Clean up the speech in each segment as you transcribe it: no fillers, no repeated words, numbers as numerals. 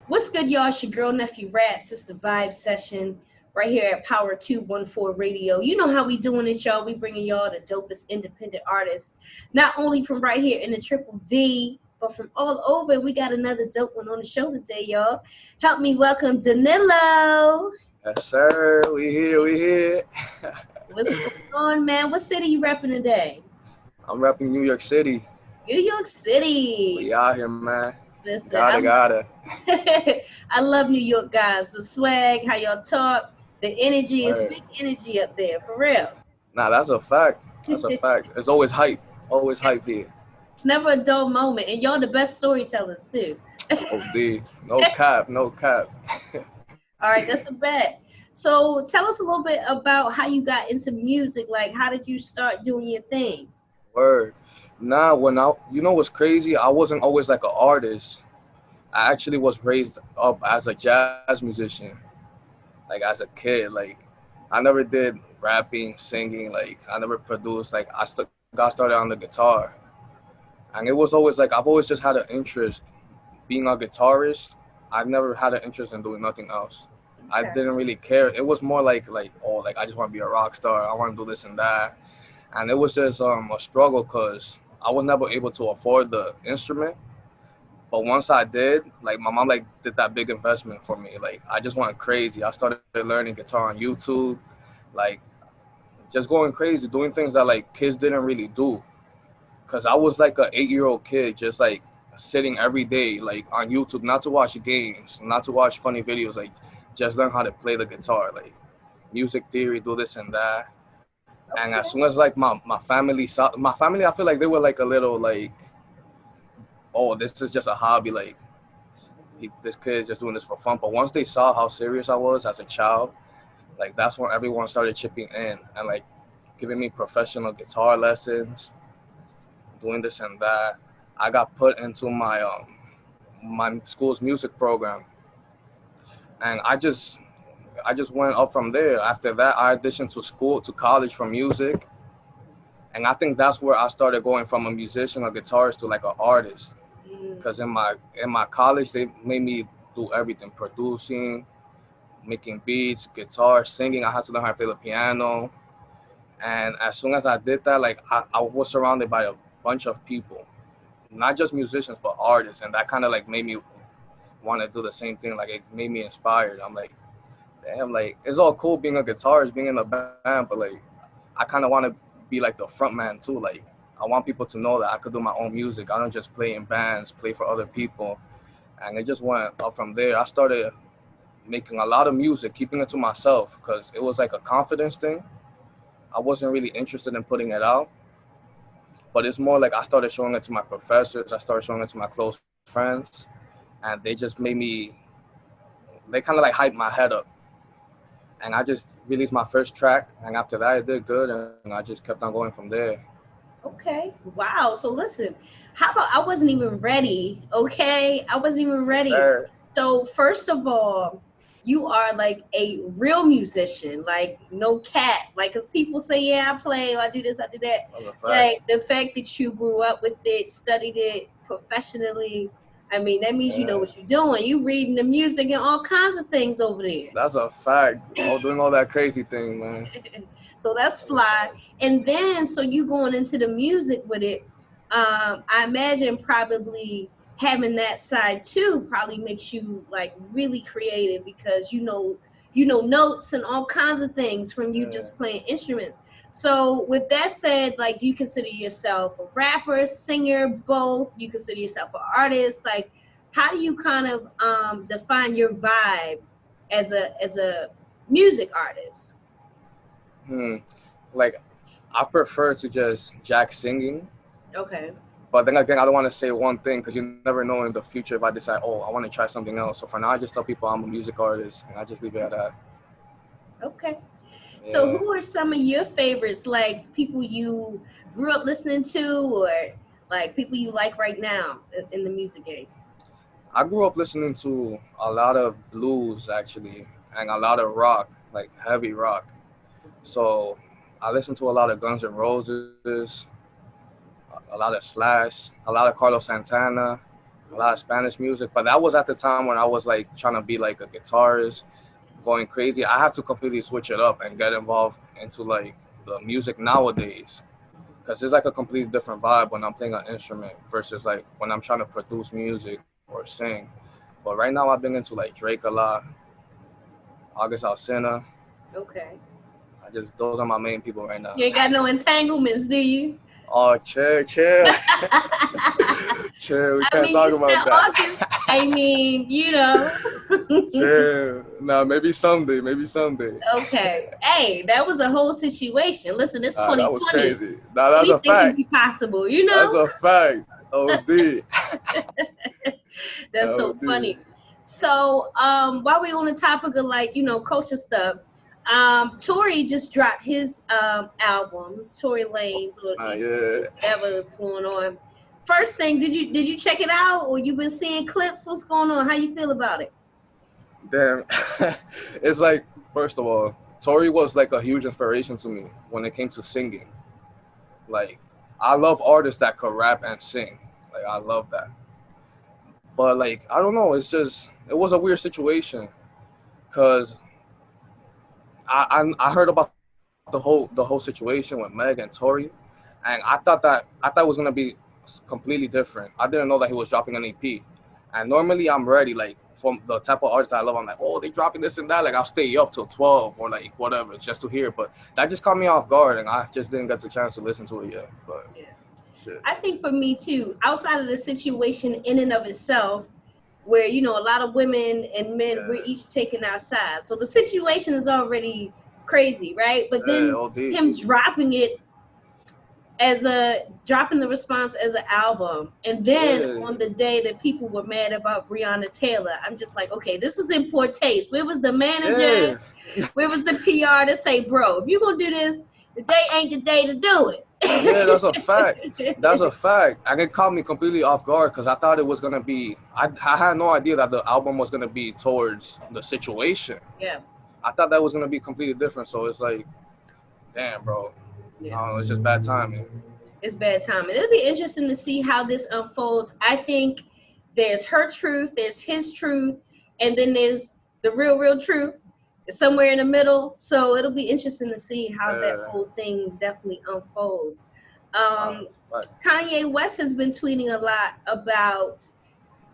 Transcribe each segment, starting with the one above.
What's good, y'all? It's your girl, Neffy Raps. It's the Vibe Session right here at Power 214 Radio. You know how we doing it, y'all. We bringing y'all the dopest independent artists, not only from right here in the Triple D, but from all over. We got another dope one on the show today, y'all. Help me welcome Danilo. Yes, sir. We here. What's going on, man? What city you repping today? I'm repping New York City. New York City. We out here, man. Listen, Gotta. I love New York guys. The swag, how y'all talk, the energy is Right. big energy up there, for real. Nah, that's a fact. That's a It's fact. It's always hype. Always hype here. never a dull moment, and y'all the best storytellers too. OD. No cap. No cap. All right, that's a bet. So tell us a little bit about how you got into music. Like, how did you start doing your thing? Word. Nah, you know what's crazy? I wasn't always like an artist. I actually was raised up as a jazz musician. Like as a kid. Like I never did rapping, singing. Like I never produced. Like got started on the guitar. And it was always like I've always just had an interest being a guitarist. I've never had an interest in doing nothing else. I Okay. didn't really care. It was more like I just want to be a rock star. I want to do this and that. And it was just a struggle because I was never able to afford the instrument. But once I did, like my mom like did that big investment for me. Like I just went crazy. I started learning guitar on YouTube, like just going crazy, doing things that like kids didn't really do. Cause I was like a 8-year-old kid, just like sitting every day, like on YouTube, not to watch games, not to watch funny videos, like just learn how to play the guitar, like music theory, do this and that. And as soon Okay. as like my family, I feel like they were like a little like, oh, this is just a hobby, like this kid is just doing this for fun. But once they saw how serious I was as a child, like that's when everyone started chipping in and like giving me professional guitar lessons, doing this and that. I got put into my school's music program, and I just went up from there. After that, I auditioned to college for music, and I think that's where I started going from a musician, a guitarist to like an artist. Mm, Because in my college, they made me do everything: producing, making beats, guitar, singing. I had to learn how to play the piano. And as soon as I did that, like I was surrounded by a bunch of people, not just musicians but artists, and that kind of like made me want to do the same thing. Like it made me inspired. I'm like, damn, like it's all cool being a guitarist, being in a band, but like I kind of want to be like the front man too. Like I want people to know that I could do my own music. I don't just play in bands, play for other people. And it just went up from there. I started making a lot of music, keeping it to myself because it was like a confidence thing. I wasn't really interested in putting it out, but it's more like I started showing it to my professors. I started showing it to my close friends, and they just made me. They kind of like hyped my head up, and I just released my first track. And after that, it did good, and I just kept on going from there. okay. Wow. So listen, how about I wasn't even ready? Okay, I wasn't even Yes, ready. sir. So first of all, you are like a real musician, like no cat. Like, cause people say, yeah, I play, or I do this, I do that. That was a fact. Like the fact that you grew up with it, studied it professionally. I mean, that means you know Yeah, what you're doing. You reading the music and all kinds of things over there. that's a fact. All doing all that crazy thing, man. So that's That's a fly. fact. And then, so you going into the music with it. I imagine probably having that side too probably makes you like really creative because you know notes and all kinds of things from you Yeah. just playing instruments. So with that said, like, do you consider yourself a rapper, singer, both? You consider yourself an artist? Like, how do you kind of define your vibe as a music artist? Hmm. Like I prefer to just jack singing. Okay. But then again, I don't want to say one thing because you never know in the future if I decide, oh, I want to try something else. So for now, I just tell people I'm a music artist, and I just leave it at that. Okay. So Yeah, who are some of your favorites, like people you grew up listening to or like people you like right now in the music game? I grew up listening to a lot of blues actually, and a lot of rock, like heavy rock. So I listened to a lot of Guns N' Roses, a lot of Slash, a lot of Carlos Santana. a lot of Spanish music. But that was at the time when I was like trying to be like a guitarist, going crazy. I have to completely switch it up and get involved into like the music nowadays, because it's like a completely different vibe when I'm playing an instrument versus like when I'm trying to produce music or sing. But right now I've been into like Drake a lot, August Alsina. Okay. Those are my main people right now. You ain't got no entanglements, do you? Oh, chill. Chill, we can't talk about that. August. I mean, you know. Chill. Nah, maybe someday. Okay. Hey, that was a whole situation. Listen, it's 2020. That was crazy. Nah, that's a Anything fact. can be possible, you know? That's a fact. OD. That's so funny. So, while we on the topic of like, you know, culture stuff, Tory just dropped his album, Tory Lanez, or whatever is going on. First thing, did you check it out, or you been seeing clips? What's going on? How you feel about it? Damn, it's like, first of all, Tory was like a huge inspiration to me when it came to singing. Like, I love artists that could rap and sing. Like, I love that. But like, I don't know. It was a weird situation, cause I heard about the whole situation with Meg and Tory, and I thought it was gonna be completely different. I didn't know that he was dropping an EP, and normally I'm ready, like from the type of artists I love. I'm like, oh, they dropping this and that. Like I'll stay up till 12 or like whatever just to hear it. But that just caught me off guard, and I just didn't get the chance to listen to it yet. But yeah. Shit. I think for me too, outside of the situation in and of itself, where you know a lot of women and men we're each taking our side, so the situation is already crazy, right? But then him dropping it dropping the response as an album, and then on the day that people were mad about Breonna Taylor, I'm just like, okay, this was in poor taste. Where was the manager? Where was the PR to say, bro, if you're gonna do this, the day ain't the day to do it? Yeah, that's a fact. That's a fact. And it caught me completely off guard because I thought it was gonna be. I had no idea that the album was gonna be towards the situation. Yeah. I thought that was gonna be completely different. So it's like, damn, bro. Yeah. It's just bad timing. It's bad timing. It'll be interesting to see how this unfolds. I think there's her truth, there's his truth, and then there's the real truth somewhere in the middle. So it'll be interesting to see how that whole thing definitely unfolds. Kanye West has been tweeting a lot about,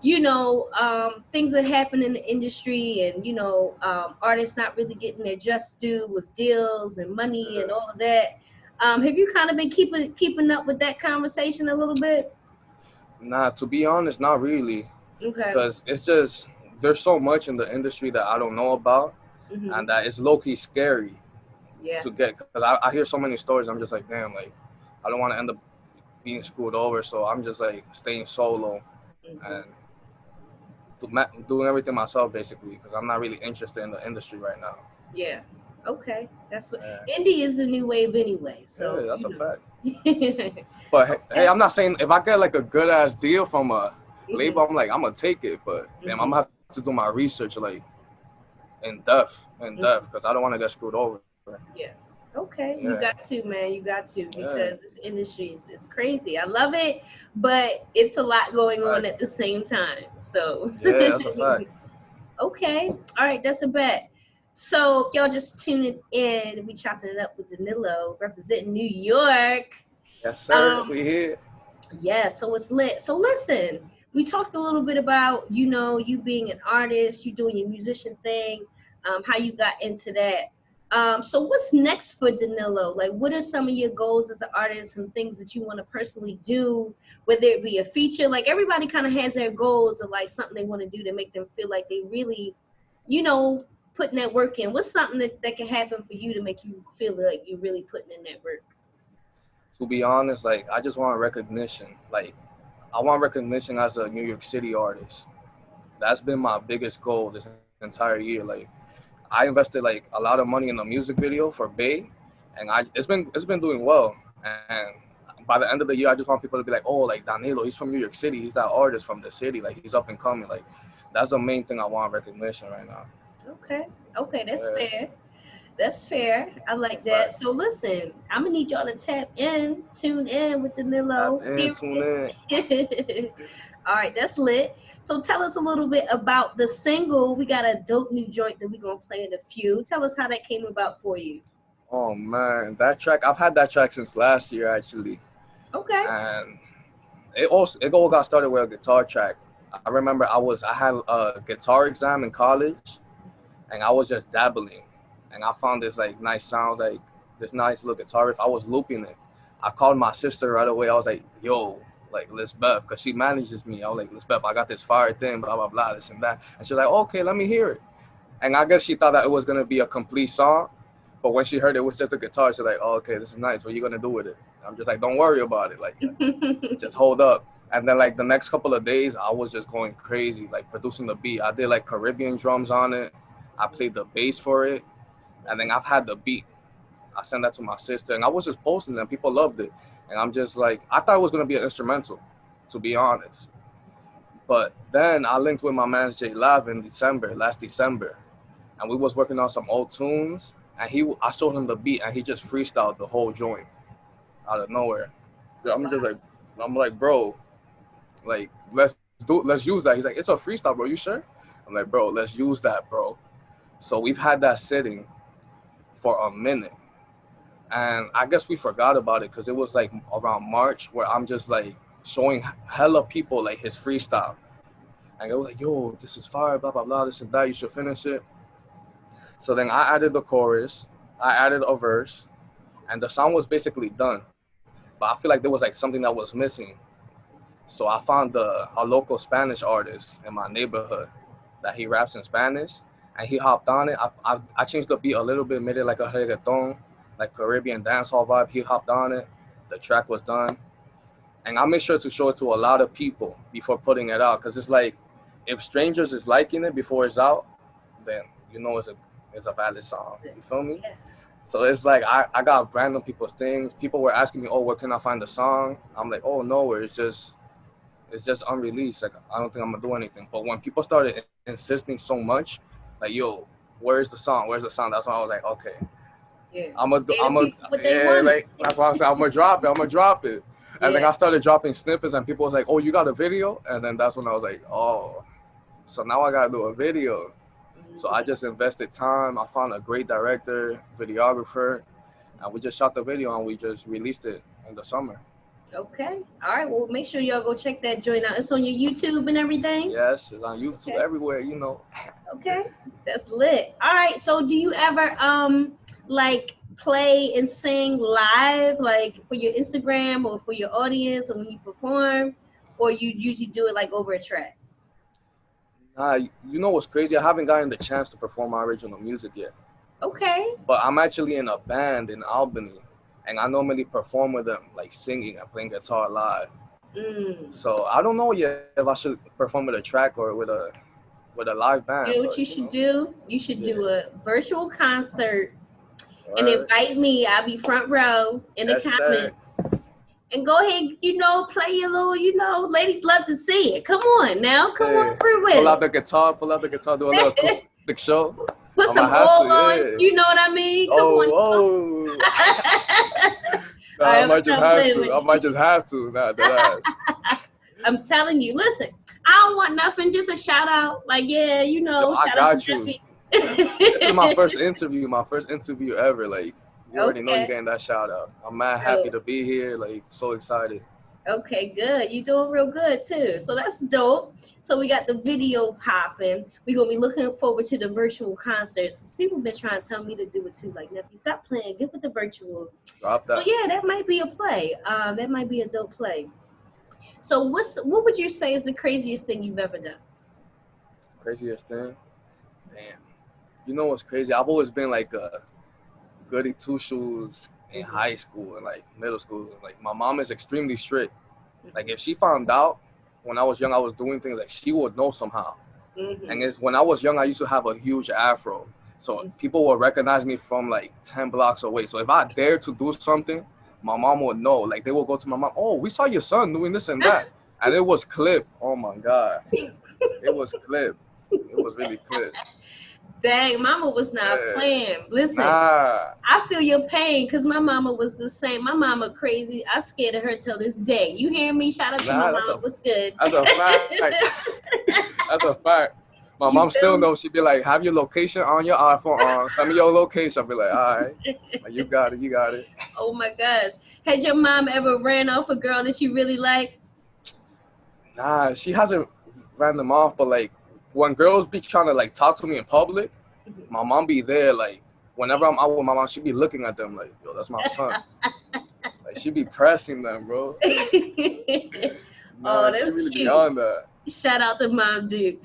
you know, things that happen in the industry and, you know, artists not really getting their just due with deals and money and all of that. Have you kind of been keeping up with that conversation a little bit? Nah, to be honest, not really. Okay. Because it's just, there's so much in the industry that I don't know about, and that it's low-key scary to get. Because I hear so many stories, I'm just like, damn, like, I don't want to end up being screwed over, so I'm just like staying solo and doing everything myself, basically, because I'm not really interested in the industry right now. Yeah. Okay, that's what indie is the new wave anyway. So that's a fact. But hey, I'm not saying if I get like a good ass deal from a label, I'm gonna take it. But damn, I'm gonna have to do my research like in depth, because I don't want to get screwed over. Yeah. Okay, you got to, man. You got to, because this industry is crazy. I love it, but it's a lot going on at the same time. So that's a fact. Okay, all right, that's a bet. So if y'all just tuning in, we chopping it up with Danilo representing New York. Yes, sir. We here. Yeah, so it's lit. So listen, we talked a little bit about, you know, you being an artist, you doing your musician thing, how you got into that. So what's next for Danilo? Like, what are some of your goals as an artist, some things that you want to personally do, whether it be a feature? Like everybody kind of has their goals of like something they want to do to make them feel like they really, you know, putting that work in. What's something that can happen for you to make you feel like you're really putting in that work? To be honest, like I just want recognition. Like I want recognition as a New York City artist. That's been my biggest goal this entire year. Like I invested like a lot of money in a music video for Bay, and it's been doing well. And by the end of the year, I just want people to be like, oh, like Danilo, he's from New York City. He's that artist from the city. Like he's up and coming. Like that's the main thing I want, recognition right now. Okay, that's fair. That's fair. I like that. Right. So listen, I'm gonna need y'all to tune in with Danilo. Tune in. All right, that's lit. So tell us a little bit about the single. We got a dope new joint that we're gonna play in a few. Tell us how that came about for you. Oh man, that track, I've had that track since last year actually. Okay. And it all got started with a guitar track. I remember I had a guitar exam in college, and I was just dabbling, and I found this like nice sound, like this nice little guitar riff. I was looping it. I called my sister right away. I was like, "Yo, like let's Beth," because she manages me. I was like, "Let's Beth, I got this fire thing, blah blah blah, this and that." And she's like, "Okay, let me hear it." And I guess she thought that it was gonna be a complete song, but when she heard it was just a guitar, she's like, "Oh, okay, this is nice. What are you gonna do with it?" I'm just like, "Don't worry about it. Like, just hold up." And then like the next couple of days, I was just going crazy, like producing the beat. I did like Caribbean drums on it. I played the bass for it, and then I've had the beat. I sent that to my sister, and I was just posting them. People loved it, and I'm just like, I thought it was gonna be an instrumental, to be honest. But then I linked with my man J Lab in last December, and we was working on some old tunes. And I showed him the beat, and he just freestyled the whole joint out of nowhere. I'm like, bro, like let's use that. He's like, it's a freestyle, bro. You sure? I'm like, bro, let's use that, bro. So we've had that sitting for a minute, and I guess we forgot about it because it was like around March where I'm just like showing hella people like his freestyle, and they were like, yo, this is fire, blah blah blah, this and that. You should finish it. So then I added the chorus, I added a verse, and the song was basically done. But I feel like there was like something that was missing. So I found a local Spanish artist in my neighborhood that he raps in Spanish, and he hopped on it. I changed the beat a little bit, made it like a reggaeton, like Caribbean dancehall vibe. He hopped on it. The track was done, and I made sure to show it to a lot of people before putting it out, because it's like if strangers is liking it before it's out, then you know it's a valid song. You feel me? So it's like I got random people's things. People were asking me, oh, where can I find the song? I'm like, oh, nowhere. It's just unreleased. Like, I don't think I'm gonna do anything. But when people started insisting so much, like, yo, where's the song? Where's the song? That's when I was like, okay, Yeah. like, that's why I said I'm gonna drop it. And then I started dropping snippets, and people was like, oh, you got a video? And then that's when I was like, oh, so now I gotta do a video. So I just invested time. I found a great director, videographer, and we just shot the video and we just released it in the summer. Okay. All right. Well, make sure y'all go check that joint out. It's on your YouTube and everything? Yes, it's on YouTube, everywhere, you know. Okay. That's lit. All right. So do you ever like play and sing live, like for your Instagram or for your audience, or when you perform, or you usually do it like over a track? You know what's crazy? I haven't gotten the chance to perform my original music yet. Okay. But I'm actually in a band in Albany, and I normally perform with them, like singing and playing guitar live. So I don't know yet if I should perform with a track or with a live band. You know what you should do? You should do a virtual concert and invite me. I'll be front row in the comment. And go ahead, play your little, ladies love to see it. Come on now. Come on through with it. Pull out the guitar, do a little acoustic show. Put some oil on, you know what I mean? Come on. I might just have to. Nah, I'm telling you, listen, I don't want nothing, just a shout out. Like, shout out to Neffy. This is my first interview ever. Like, you already know you're getting that shout out. I'm mad happy to be here, like, so excited. Okay, good. You're doing real good too. So that's dope. So we got the video popping. We're gonna be looking forward to the virtual concerts. People been trying to tell me to do it too. Like, Neffy, stop playing. Get with the virtual. Drop that. So yeah, that might be a play. That might be a dope play. So what would you say is the craziest thing you've ever done? Craziest thing? Damn. You know what's crazy? I've always been like a goody two shoes in high school and like middle school. Like, my mom is extremely strict. Like, if she found out when I was young I was doing things, like, she would know somehow. And it's when I was young I used to have a huge afro, so people would recognize me from like 10 blocks away. So if I dared to do something, my mom would know. Like, they would go to my mom, oh, we saw your son doing this and that. And it was clipped. Oh my God. It was clipped. It was really clipped. Dang, mama was not playing. Listen, Nah. I feel your pain because my mama was the same. My mama crazy. I scared of her till this day. You hear me? Shout out to my mama. What's good? That's a fact. That's a fact. My mom still knows. She'd be like, have your location on your iPhone. Tell me your location. I'll be like, all right. Like, you got it. Oh my gosh. Had your mom ever ran off a girl that you really like? Nah, she hasn't ran them off, but like when girls be trying to like talk to me in public, my mom be there. Like whenever I'm out with my mom, she be looking at them like, yo, that's my son. Like she be pressing them, bro. Oh, that's she really cute. be on that. Shout out to Mom Dukes.